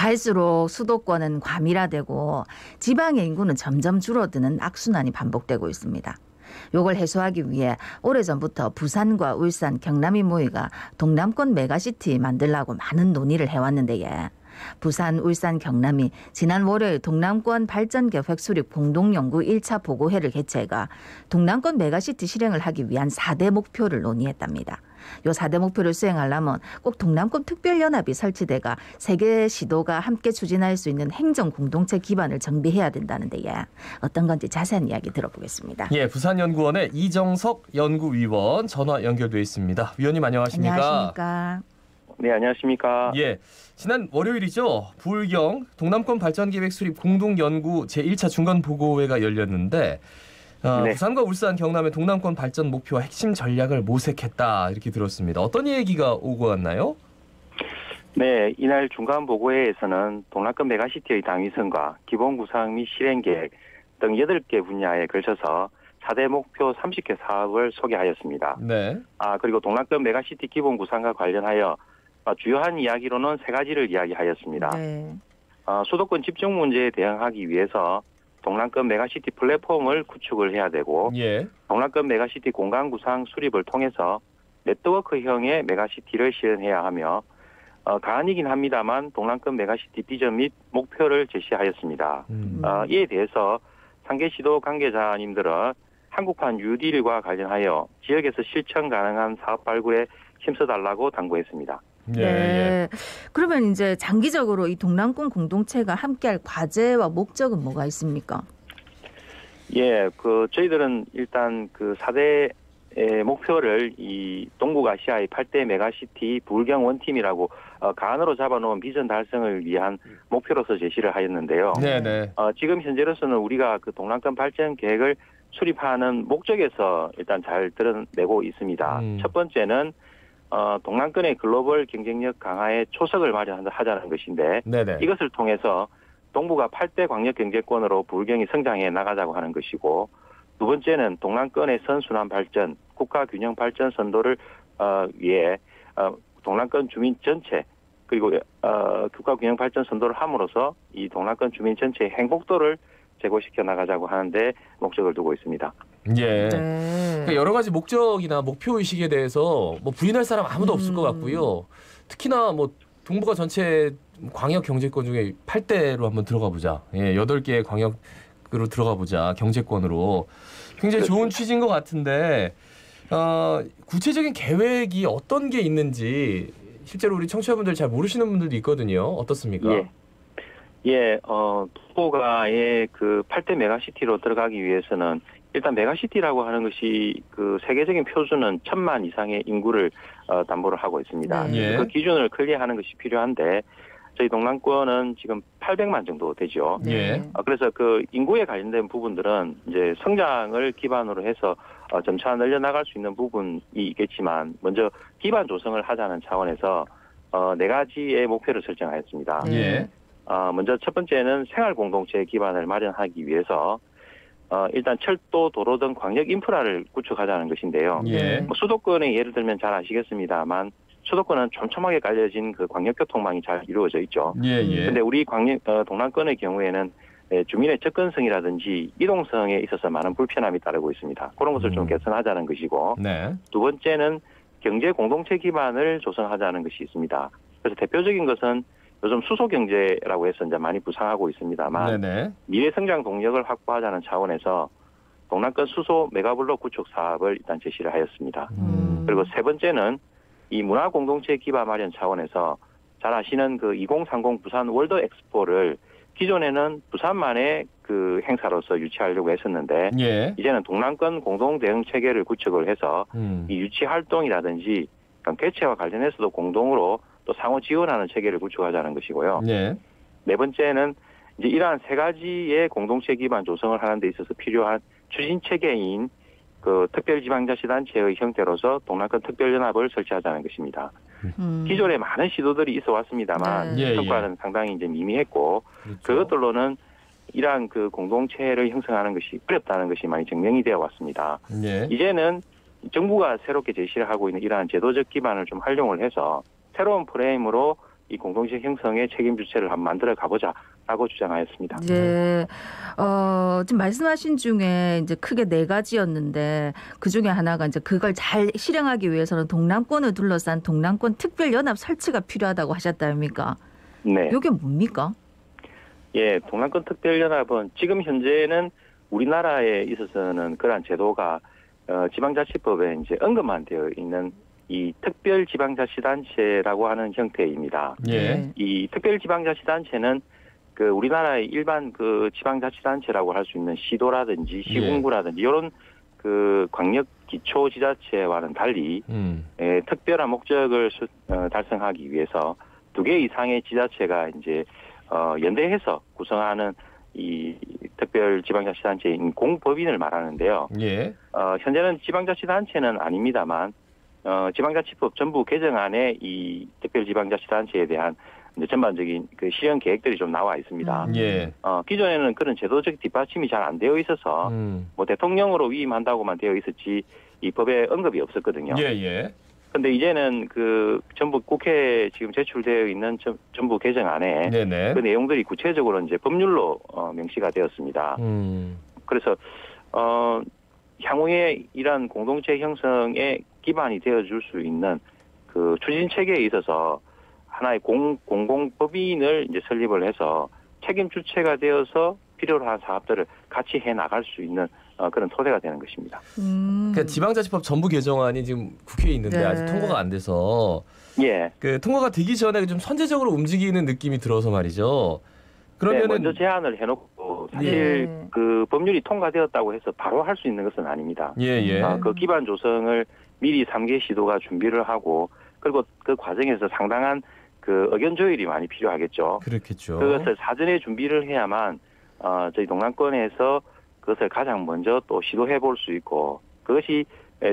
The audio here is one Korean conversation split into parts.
갈수록 수도권은 과밀화되고 지방의 인구는 점점 줄어드는 악순환이 반복되고 있습니다. 이걸 해소하기 위해 오래전부터 부산과 울산, 경남이 모이가 동남권 메가시티 만들려고 많은 논의를 해왔는데 부산, 울산, 경남이 지난 월요일 동남권 발전계획 수립 공동연구 1차 보고회를 개최해가 동남권 메가시티 실행을 하기 위한 4대 목표를 논의했답니다. 요 4대 목표를 수행하려면 꼭 동남권 특별연합이 설치돼가 세계 시도가 함께 추진할 수 있는 행정 공동체 기반을 정비해야 된다는데 어떤 건지 자세한 이야기 들어보겠습니다. 예, 부산연구원의 이정석 연구위원 전화 연결돼 있습니다. 위원님 안녕하십니까? 안녕하십니까? 네, 안녕하십니까? 예, 지난 월요일이죠. 부울경 동남권 발전계획 수립 공동연구 제1차 중간보고회가 열렸는데 네. 부산과 울산, 경남의 동남권 발전 목표와 핵심 전략을 모색했다 이렇게 들었습니다. 어떤 얘기가 오고 갔나요? 네, 이날 중간보고회에서는 동남권 메가시티의 당위성과 기본구상 및 실행계획 등 8개 분야에 걸쳐서 4대 목표 30개 사업을 소개하였습니다. 네. 그리고 동남권 메가시티 기본구상과 관련하여 주요한 이야기로는 3가지를 이야기하였습니다. 네. 수도권 집중 문제에 대응하기 위해서 동남권 메가시티 플랫폼을 구축을 해야 되고 예. 동남권 메가시티 공간 구상 수립을 통해서 네트워크형의 메가시티를 실현해야 하며 가안이긴 합니다만 동남권 메가시티 비전 및 목표를 제시하였습니다. 이에 대해서 상계 시도 관계자님들은 한국판 뉴딜과 관련하여 지역에서 실천 가능한 사업 발굴에 힘써달라고 당부했습니다. 예, 네. 예. 그러면 이제 장기적으로 이 동남권 공동체가 함께할 과제와 목적은 뭐가 있습니까? 예, 저희들은 일단 4대 목표를 이 동북아시아의 8대 메가시티 부울경 원팀이라고 가안으로 잡아놓은 비전 달성을 위한 목표로서 제시를 하였는데요. 네네. 지금 현재로서는 우리가 동남권 발전 계획을 수립하는 목적에서 일단 잘 드러내고 있습니다. 첫 번째는 동남권의 글로벌 경쟁력 강화에 초석을 마련하자는 것인데 네네. 이것을 통해서 동북아 8대 광역 경제권으로 부울경이 성장해 나가자고 하는 것이고 두 번째는 동남권의 선순환 발전, 국가 균형 발전 선도를 위해 동남권 주민 전체 그리고 국가 균형 발전 선도를 함으로써 이 동남권 주민 전체의 행복도를 제고시켜 나가자고 하는데 목적을 두고 있습니다. 예. 네. 그러니까 여러 가지 목적이나 목표 의식에 대해서 부인할 사람 아무도 없을 것 같고요. 특히나 동북아 전체 광역 경제권 중에 8대로 한번 들어가 보자. 예, 8개의 광역으로 들어가 보자. 경제권으로. 굉장히 좋은 취지인 것 같은데 구체적인 계획이 어떤 게 있는지 실제로 우리 청취자분들 잘 모르시는 분들도 있거든요. 어떻습니까? 예, 동북아의 8대 메가시티로 들어가기 위해서는 일단 메가시티라고 하는 것이 세계적인 표준은 1,000만 이상의 인구를 담보를 하고 있습니다. 네. 그 기준을 클리어하는 것이 필요한데 저희 동남권은 지금 800만 정도 되죠. 예. 그래서 인구에 관련된 부분들은 이제 성장을 기반으로 해서 점차 늘려나갈 수 있는 부분이 있겠지만 먼저 기반 조성을 하자는 차원에서 4가지의 목표를 설정하였습니다. 예. 먼저 첫 번째는 생활 공동체 기반을 마련하기 위해서 일단 철도, 도로 등 광역 인프라를 구축하자는 것인데요. 예. 수도권의 예를 들면 잘 아시겠습니다만 수도권은 촘촘하게 깔려진 광역교통망이 잘 이루어져 있죠. 예. 그런데 우리 동남권의 경우에는 주민의 접근성이라든지 이동성에 있어서 많은 불편함이 따르고 있습니다. 그런 것을 좀 개선하자는 것이고 네. 두 번째는 경제 공동체 기반을 조성하자는 것이 있습니다. 그래서 대표적인 것은 요즘 수소 경제라고 해서 이제 많이 부상하고 있습니다만 네네. 미래 성장 동력을 확보하자는 차원에서 동남권 수소 메가블록 구축 사업을 일단 제시를 하였습니다. 그리고 세 번째는 이 문화 공동체 기반 마련 차원에서 잘 아시는 2030 부산 월드 엑스포를 기존에는 부산만의 행사로서 유치하려고 했었는데 예. 이제는 동남권 공동 대응 체계를 구축을 해서 이 유치 활동이라든지 개최와 관련해서도 공동으로 또 상호 지원하는 체계를 구축하자는 것이고요. 예. 네 번째는 이제 이러한 3가지의 공동체 기반 조성을 하는 데 있어서 필요한 추진 체계인 특별지방자치단체의 형태로서 동남권 특별연합을 설치하자는 것입니다. 기존에 많은 시도들이 있어 왔습니다만 네. 성과는 상당히 이제 미미했고 그렇죠. 그것들로는 이러한 공동체를 형성하는 것이 어렵다는 것이 많이 증명이 되어 왔습니다. 예. 이제는 정부가 새롭게 제시를 하고 있는 이러한 제도적 기반을 좀 활용을 해서 새로운 프레임으로 이 공동체 형성의 책임 주체를 한번 만들어 가보자라고 주장하였습니다. 네. 지금 말씀하신 중에 이제 크게 네 가지였는데 그 중에 하나가 이제 그걸 잘 실행하기 위해서는 동남권을 둘러싼 동남권 특별연합 설치가 필요하다고 하셨다입니까? 네. 이게 뭡니까? 예, 동남권 특별연합은 지금 현재는 우리나라에 있어서는 그러한 제도가 지방자치법에 이제 언급만 되어 있는 이 특별지방자치단체라고 하는 형태입니다. 예. 이 특별지방자치단체는 그 우리나라의 일반 그 지방자치단체라고 할 수 있는 시도라든지 시군구라든지 이런 그 광역 기초지자체와는 달리 특별한 목적을 달성하기 위해서 2개 이상의 지자체가 이제 연대해서 구성하는 이 특별지방자치단체인 공법인을 말하는데요. 예. 현재는 지방자치단체는 아닙니다만 지방자치법 전부 개정안에 이 특별지방자치단체에 대한 이제 전반적인 그 실현 계획들이 좀 나와 있습니다. 예. 기존에는 그런 제도적 뒷받침이 잘 안 되어 있어서 뭐 대통령으로 위임한다고만 되어 있었지 이 법에 언급이 없었거든요. 예, 예. 근데 이제는 그 전부 국회에 지금 제출되어 있는 전부 개정안에 네네. 그 내용들이 구체적으로 이제 법률로 명시가 되었습니다. 그래서 향후에 이러한 공동체 형성에 기반이 되어줄 수 있는 그 추진 체계에 있어서 하나의 공공법인을 이제 설립을 해서 책임 주체가 되어서 필요로 한 사업들을 같이 해 나갈 수 있는 그런 토대가 되는 것입니다. 그러니까 지방자치법 전부 개정안이 지금 국회에 있는데 네. 아직 통과가 안 돼서 예. 그 통과가 되기 전에 좀 선제적으로 움직이는 느낌이 들어서 말이죠. 그러면은 네, 먼저 제안을 해놓고 사실 예. 그 법률이 통과되었다고 해서 바로 할 수 있는 것은 아닙니다. 예, 예. 그 기반 조성을 미리 3개 시도가 준비를 하고 그리고 그 과정에서 상당한 그 의견 조율이 많이 필요하겠죠. 그렇겠죠. 그것을 사전에 준비를 해야만 저희 동남권에서 그것을 가장 먼저 또 시도해 볼 수 있고 그것이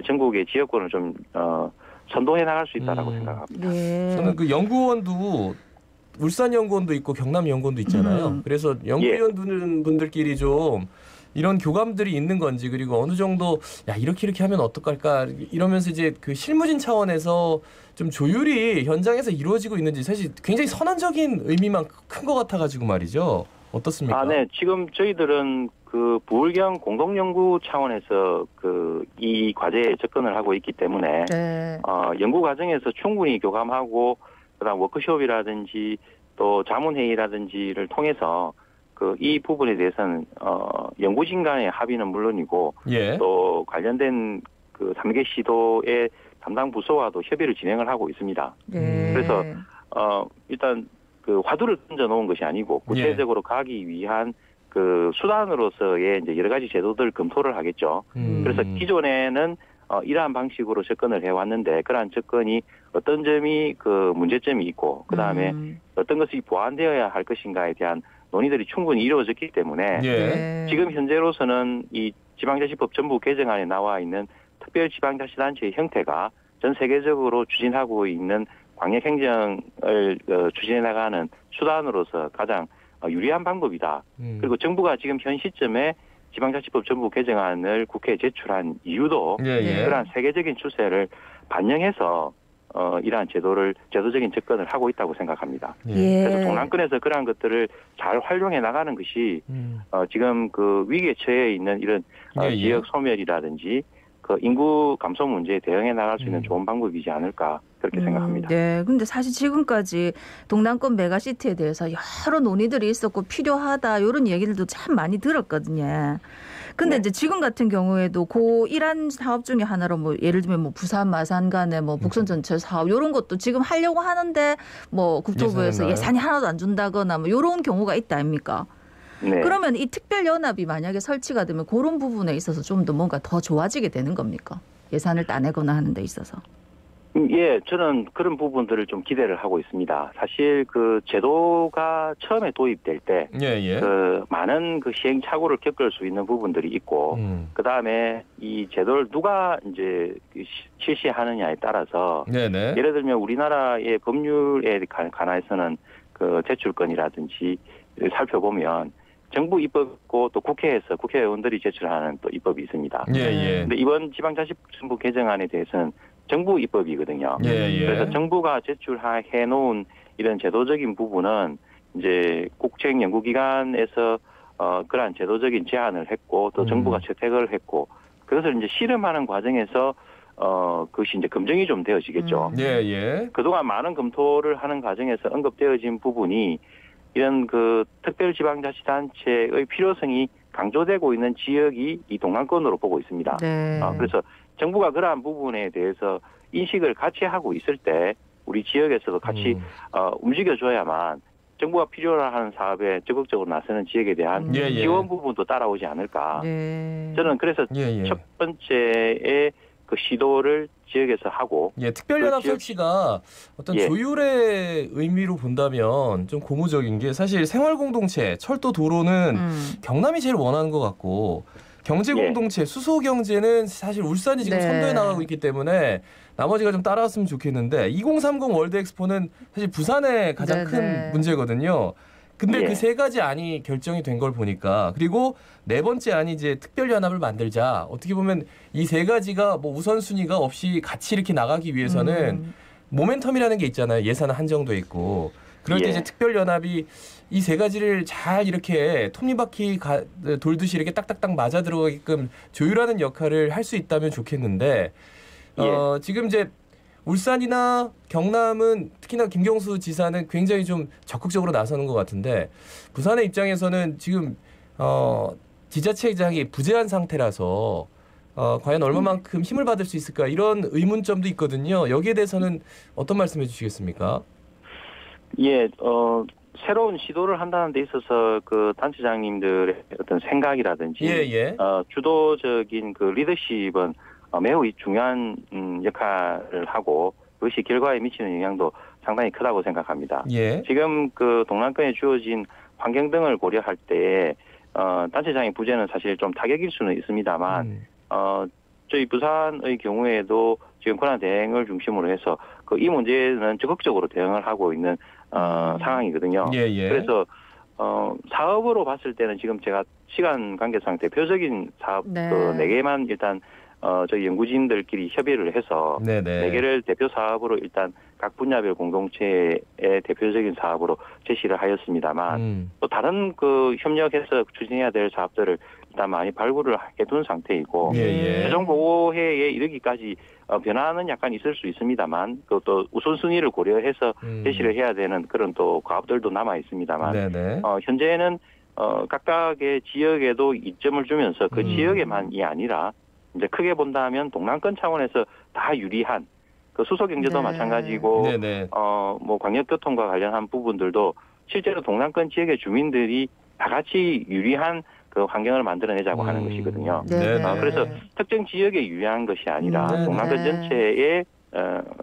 전국의 지역권을 좀 선도해 나갈 수 있다라고 생각합니다. 네. 저는 그 연구원도 울산 연구원도 있고 경남 연구원도 있잖아요. 그래서 연구위원 분들끼리 좀 이런 교감들이 있는 건지 그리고 어느 정도 야 이렇게 하면 어떡할까 이러면서 이제 그 실무진 차원에서 좀 조율이 현장에서 이루어지고 있는지 사실 굉장히 선언적인 의미만 큰 것 같아가지고 말이죠. 어떻습니까? 네. 지금 저희들은 그 부울경 공동연구 차원에서 그 이 과제에 접근을 하고 있기 때문에 네. 연구 과정에서 충분히 교감하고 그다음 워크숍이라든지 또 자문회의라든지를 통해서 그 이 부분에 대해서는 연구진 간의 합의는 물론이고 예. 또 관련된 그 3개 시도의 담당 부서와도 협의를 진행을 하고 있습니다. 네. 그래서 일단 그 화두를 던져 놓은 것이 아니고 구체적으로 가기 위한 그 수단으로서의 이제 여러 가지 제도들 검토를 하겠죠. 그래서 기존에는 이러한 방식으로 접근을 해왔는데 그러한 접근이 어떤 점이 그 문제점이 있고 그 다음에 어떤 것이 보완되어야 할 것인가에 대한 논의들이 충분히 이루어졌기 때문에 예. 네. 지금 현재로서는 이 지방자치법 전부 개정안에 나와 있는 특별지방자치단체의 형태가 전 세계적으로 추진하고 있는 광역행정을 추진해 나가는 수단으로서 가장 유리한 방법이다. 그리고 정부가 지금 현 시점에 지방자치법 전부 개정안을 국회에 제출한 이유도 예. 그러한 세계적인 추세를 반영해서 이러한 제도적인 접근을 하고 있다고 생각합니다. 예. 그래서 동남권에서 그러한 것들을 잘 활용해 나가는 것이 지금 그 위기에 처해 있는 이런 지역 소멸이라든지 그 인구 감소 문제에 대응해 나갈 수 있는 좋은 방법이지 않을까 그렇게 생각합니다. 네. 근데 사실 지금까지 동남권 메가시티에 대해서 여러 논의들이 있었고 필요하다 이런 얘기들도 참 많이 들었거든요. 근데 이제 지금 같은 경우에도 고 일환 사업 중에 하나로 뭐 예를 들면 뭐 부산 마산 간의 뭐 북선 전철 사업 이런 것도 지금 하려고 하는데 뭐 국토부에서 예산이 하나도 안 준다거나 뭐 이런 경우가 있다 아닙니까? 네. 그러면 이 특별연합이 만약에 설치가 되면 그런 부분에 있어서 좀 더 뭔가 더 좋아지게 되는 겁니까? 예산을 따내거나 하는 데 있어서. 예, 저는 그런 부분들을 좀 기대를 하고 있습니다. 사실 그 제도가 처음에 도입될 때 그 많은 그 시행착오를 겪을 수 있는 부분들이 있고 그 다음에 이 제도를 누가 이제 실시하느냐에 따라서 예를 들면 우리나라의 법률에 관해서는 그 제출권이라든지 살펴보면 정부 입법 있고 또 국회에서 국회의원들이 제출하는 또 입법이 있습니다. 근데 이번 지방자치법 개정안에 대해서는 정부 입법이거든요. 그래서 정부가 제출해 놓은 이런 제도적인 부분은 이제 국책연구기관에서 그러한 제도적인 제안을 했고 또 정부가 채택을 했고 그것을 이제 실험하는 과정에서 그것이 이제 검증이 좀 되어지겠죠. 예. 그동안 많은 검토를 하는 과정에서 언급되어진 부분이 이런 그 특별지방자치단체의 필요성이 강조되고 있는 지역이 이 동남권으로 보고 있습니다. 네. 그래서 정부가 그러한 부분에 대해서 인식을 같이 하고 있을 때 우리 지역에서도 같이 움직여줘야만 정부가 필요로 하는 사업에 적극적으로 나서는 지역에 대한 지원 부분도 따라오지 않을까. 네. 저는 그래서 첫 번째의 그 시도를 지역에서 하고 특별연합 설치가 어떤 조율의 의미로 본다면 좀 고무적인 게 사실 생활공동체, 철도, 도로는 경남이 제일 원하는 것 같고 경제공동체, 수소경제는 사실 울산이 지금 선도에 나가고 있기 때문에 나머지가 좀 따라왔으면 좋겠는데 2030 월드엑스포는 사실 부산의 가장 큰 문제거든요. 근데 그 세 가지 안이 결정이 된 걸 보니까 그리고 네 번째 안이 이제 특별연합을 만들자. 어떻게 보면 이 세 가지가 뭐 우선순위가 없이 같이 이렇게 나가기 위해서는 모멘텀이라는 게 있잖아요. 예산은 한정돼 있고. 그럴 때 이제 특별연합이 이 세 가지를 잘 이렇게 톱니바퀴 돌듯이 이렇게 딱딱딱 맞아 들어가게끔 조율하는 역할을 할 수 있다면 좋겠는데 지금 이제 울산이나 경남은 특히나 김경수 지사는 굉장히 좀 적극적으로 나서는 것 같은데 부산의 입장에서는 지금 지자체장이 부재한 상태라서 과연 얼마만큼 힘을 받을 수 있을까 이런 의문점도 있거든요. 여기에 대해서는 어떤 말씀해 주시겠습니까? 새로운 시도를 한다는 데 있어서 그 단체장님들의 어떤 생각이라든지 주도적인 그 리더십은 매우 중요한 역할을 하고 그것이 결과에 미치는 영향도 상당히 크다고 생각합니다. 지금 그 동남권에 주어진 환경 등을 고려할 때 단체장의 부재는 사실 좀 타격일 수는 있습니다만 저희 부산의 경우에도 지금 권한 대행을 중심으로 해서 이 문제는 적극적으로 대응을 하고 있는 상황이거든요. 그래서 사업으로 봤을 때는 지금 제가 시간 관계상 대표적인 사업 그 4개만 일단 저희 연구진들끼리 협의를 해서 4개를 대표 사업으로 일단 각 분야별 공동체의 대표적인 사업으로 제시를 하였습니다만 또 다른 그 협력해서 추진해야 될 사업들을 일단 많이 발굴을 해둔 상태이고 최종 보고회에 이르기까지 변화는 약간 있을 수 있습니다만 또 우선순위를 고려해서 제시를 해야 되는 그런 또 과업들도 남아 있습니다만 현재는 각각의 지역에도 이점을 주면서 그 지역에만이 아니라 이제 크게 본다면 동남권 차원에서 다 유리한 그 수소 경제도 마찬가지고 뭐 광역교통과 관련한 부분들도 실제로 동남권 지역의 주민들이 다 같이 유리한 그 환경을 만들어내자고 하는 것이거든요. 그래서 특정 지역에 유리한 것이 아니라 동남권 전체에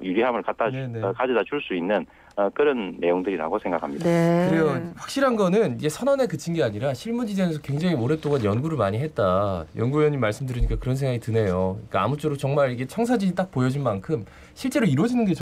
유리함을 가져다 줄 수 있는 그런 내용들이라고 생각합니다. 그래요. 확실한 거는 이제 선언에 그친 게 아니라 실무지대에서 굉장히 오랫동안 연구를 많이 했다. 연구위원님 말씀 들으니까 그런 생각이 드네요. 그러니까 아무쪼록 정말 이게 청사진이 딱 보여진 만큼 실제로 이루어지는 게